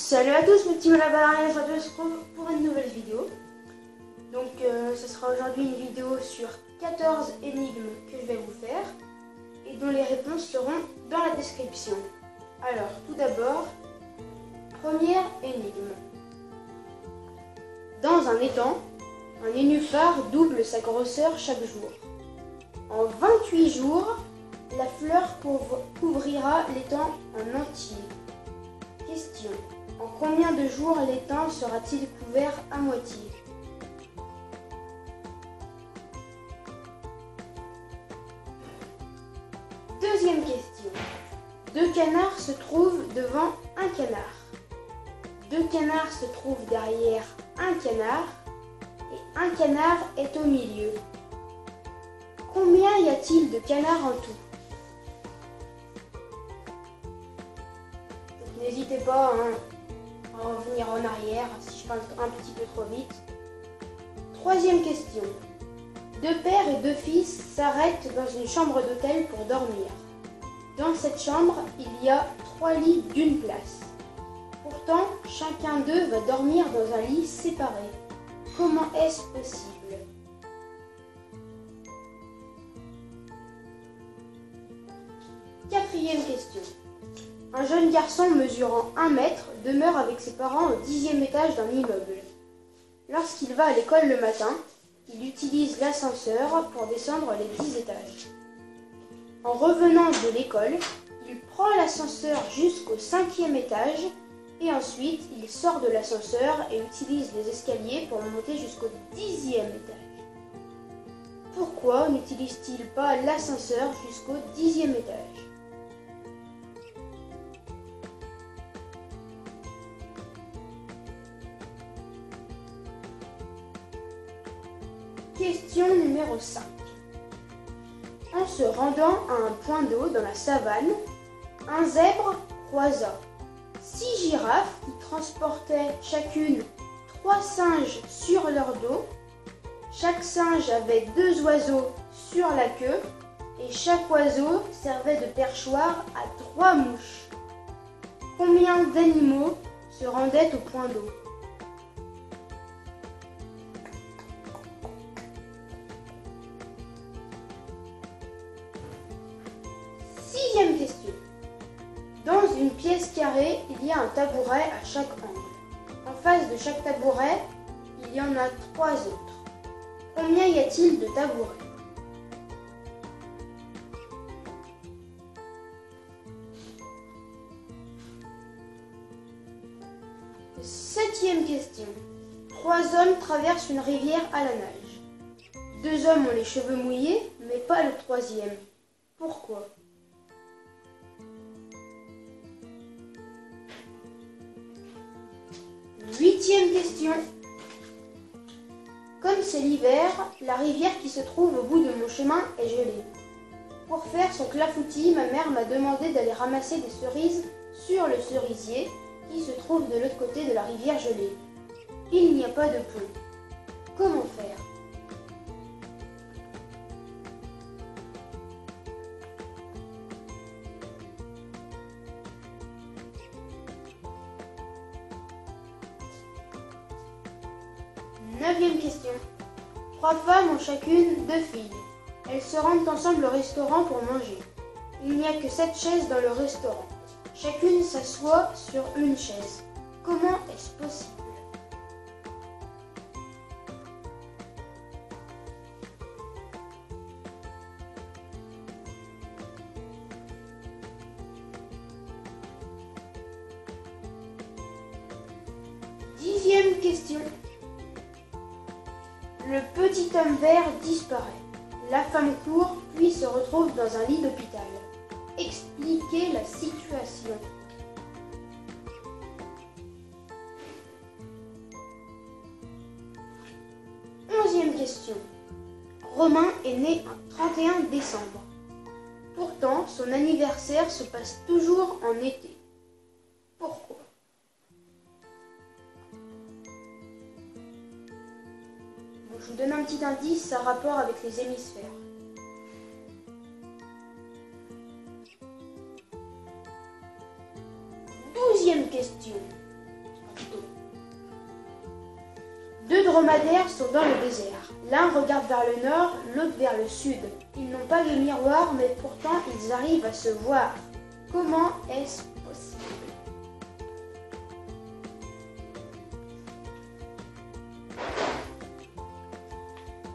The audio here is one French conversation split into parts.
Salut à tous mes petits malabards, je vous retrouve pour une nouvelle vidéo. Donc ce sera aujourd'hui une vidéo sur 14 énigmes que je vais vous faire et dont les réponses seront dans la description. Alors tout d'abord, première énigme. Dans un étang, un nénuphar double sa grosseur chaque jour. En 28 jours, la fleur couvrira l'étang en entier. Question. En combien de jours l'étang sera-t-il couvert à moitié? Deuxième question. Deux canards se trouvent devant un canard. Deux canards se trouvent derrière un canard et un canard est au milieu. Combien y a-t-il de canards en tout? N'hésitez pas à revenir en arrière si je parle un petit peu trop vite. Troisième question. Deux pères et deux fils s'arrêtent dans une chambre d'hôtel pour dormir. Dans cette chambre, il y a 3 lits d'une place. Pourtant, chacun d'eux va dormir dans un lit séparé. Comment est-ce possible? Quatrième question. Un jeune garçon mesurant 1 mètre demeure avec ses parents au 10e étage d'un immeuble. Lorsqu'il va à l'école le matin, il utilise l'ascenseur pour descendre les 10 étages. En revenant de l'école, il prend l'ascenseur jusqu'au 5e étage et ensuite il sort de l'ascenseur et utilise les escaliers pour monter jusqu'au 10e étage. Pourquoi n'utilise-t-il pas l'ascenseur jusqu'au 10e étage? Question numéro 5. En se rendant à un point d'eau dans la savane, un zèbre croisa 6 girafes qui transportaient chacune 3 singes sur leur dos. Chaque singe avait 2 oiseaux sur la queue et chaque oiseau servait de perchoir à 3 mouches. Combien d'animaux se rendaient au point d'eau? Sixième question. Dans une pièce carrée, il y a un tabouret à chaque angle. En face de chaque tabouret, il y en a 3 autres. Combien y a-t-il de tabourets? Septième question. 3 hommes traversent une rivière à la nage. 2 hommes ont les cheveux mouillés, mais pas le 3e. Pourquoi? Huitième question. Comme c'est l'hiver, la rivière qui se trouve au bout de mon chemin est gelée. Pour faire son clafoutis, ma mère m'a demandé d'aller ramasser des cerises sur le cerisier qui se trouve de l'autre côté de la rivière gelée. Il n'y a pas de pont. Comment faire? Neuvième question. 3 femmes ont chacune 2 filles. Elles se rendent ensemble au restaurant pour manger. Il n'y a que 7 chaises dans le restaurant. Chacune s'assoit sur une chaise. Comment est-ce possible? Dixième question. Le petit homme vert disparaît. La femme court, puis se retrouve dans un lit d'hôpital. Expliquez la situation. Onzième question. Romain est né un 31 décembre. Pourtant, son anniversaire se passe toujours en été. Pourquoi? Je vous donne un petit indice, ça a rapport avec les hémisphères. 12e question. dromadaires sont dans le désert. L'un regarde vers le nord, l'autre vers le sud. Ils n'ont pas de miroir, mais pourtant ils arrivent à se voir. Comment est-ce possible?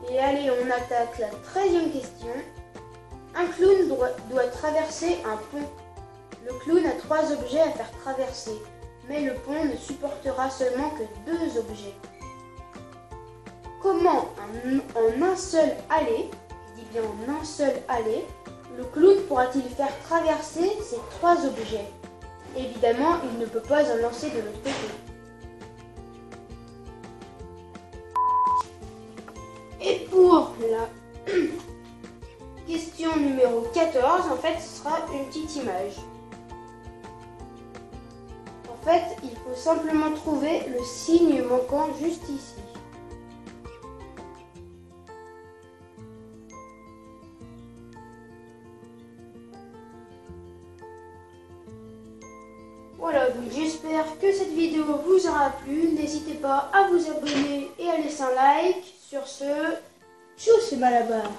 Et allez, on attaque la 13e question. Un clown doit traverser un pont. Le clown a 3 objets à faire traverser, mais le pont ne supportera seulement que 2 objets. Comment, en un seul aller, je dis bien en un seul aller, le clown pourra-t-il faire traverser ces 3 objets? Évidemment, il ne peut pas en lancer de l'autre côté. Et pour la question numéro 14, en fait, ce sera une petite image. En fait, il faut simplement trouver le signe manquant juste ici. Voilà, donc j'espère que cette vidéo vous aura plu. N'hésitez pas à vous abonner et à laisser un like. Sur ce, tchuss les Malabar.